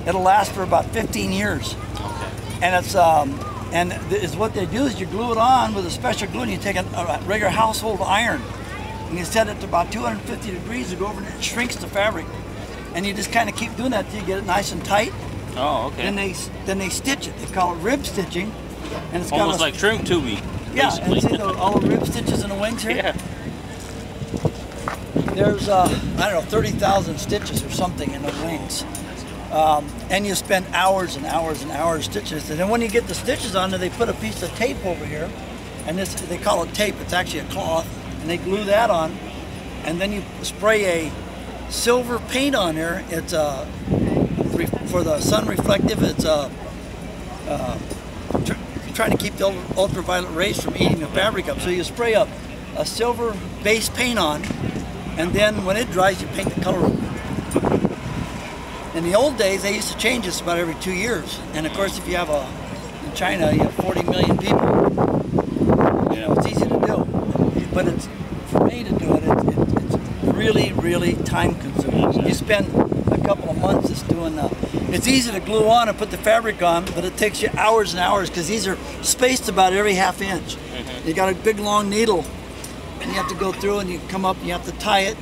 it'll last for about 15 years. And it's what they do is you glue it on with a special glue, and you take a regular household iron, and you set it to about 250 degrees to go over, and it shrinks the fabric. And you just kind of keep doing that till you get it nice and tight. Oh, okay. Then they stitch it. They call it rib stitching, and it's almost like trim tubing. Yeah, and see all the rib stitches in the wings here. Yeah. There's I don't know, 30,000 stitches or something in the wings. And you spend hours and hours and hours stitches. And then when you get the stitches on there, they put a piece of tape over here, and they call it tape. It's actually a cloth, and they glue that on, and then you spray a silver paint on there. It's for the sun reflective. It's trying to keep the ultraviolet rays from eating the fabric up. So you spray a silver base paint on, and then when it dries, you paint the color over. In the old days, they used to change this about every 2 years. And of course, if you have in China, you have 40 million people. You know, it's easy to do. But for me to do it, it's really, really time consuming. You spend a couple of months just doing it's easy to glue on and put the fabric on, but it takes you hours and hours because these are spaced about every half inch. You got a big long needle, and you have to go through, and you come up and you have to tie it,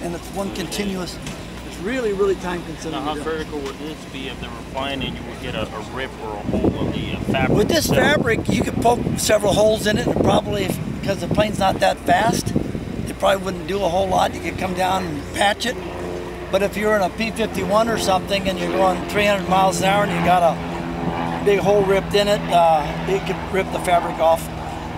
and it's one continuous. It's really, really time consuming. Now, how vertical would this be if they were flying and you would get a rip or a hole in the fabric? With this fabric, you could poke several holes in it, and probably, because the plane's not that fast, it probably wouldn't do a whole lot. You could come down and patch it. But if you're in a P-51 or something and you're going 300 miles an hour and you got a big hole ripped in it, it could rip the fabric off.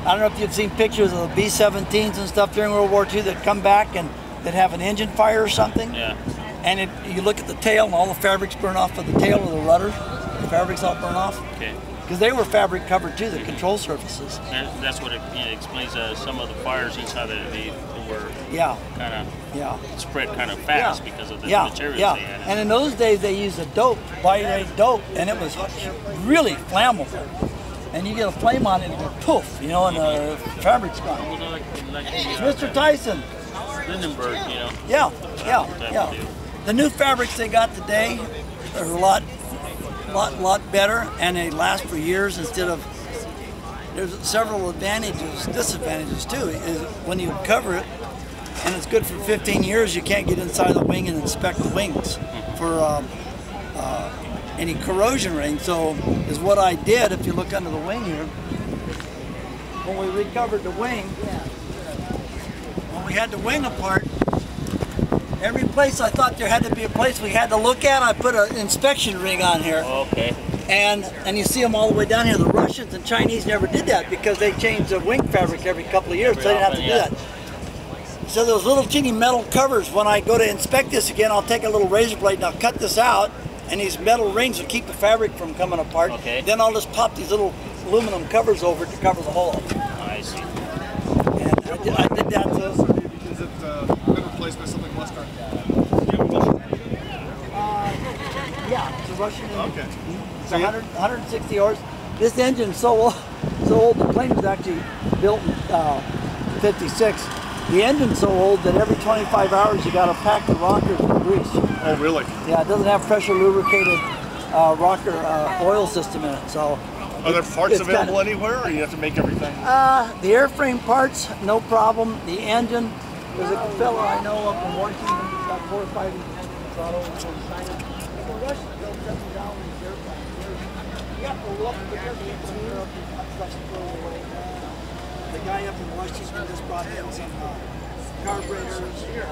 I don't know if you've seen pictures of the B-17s and stuff during World War II that come back and that have an engine fire or something. Yeah. And you look at the tail and all the fabrics burn off of the tail of the rudder. The fabrics all burn off. Okay. Because they were fabric covered too, the control surfaces. That's what it explains some of the fires inside that they were kind of spread kind of fast because of the materials they had. And in those days they used a dope, body-rate dope, and it was really flammable. And you get a flame on it and it goes poof, you know, and the fabric's gone. Mr. Tyson. Lindenberg, you know. Yeah. The new fabrics they got today are a lot better, and they last for years instead of. There's several disadvantages too. Is when you cover it, and it's good for 15 years, you can't get inside the wing and inspect the wings for any corrosion rating. So is what I did. If you look under the wing here, when we recovered the wing, when we had the wing apart, every place I thought there had to be a place we had to look at, I put an inspection ring on here. Okay. And you see them all the way down here. The Russians and Chinese never did that because they changed the wing fabric every couple of years, so they didn't have to do that. So those little teeny metal covers, when I go to inspect this again, I'll take a little razor blade and I'll cut this out, and these metal rings will keep the fabric from coming apart. Okay. Then I'll just pop these little aluminum covers over it to cover the hole. I see. And I did that. So is it been replaced by something less dark? Yeah, it's a Russian engine. Okay. It's 160 horse. This engine's so old, the plane was actually built in 56. The engine's so old that every 25 hours you got to pack the rockers with grease. Oh, really? Yeah, it doesn't have pressure lubricated rocker oil system in it. So are there parts available anywhere, or you have to make everything? The airframe parts, no problem. The engine, there's a fellow I know up in Washington who's got 4 or 5 engines brought over from China. The Russians built $7 these airplanes. You have to look because the guy up in Washington just brought in some carburetors,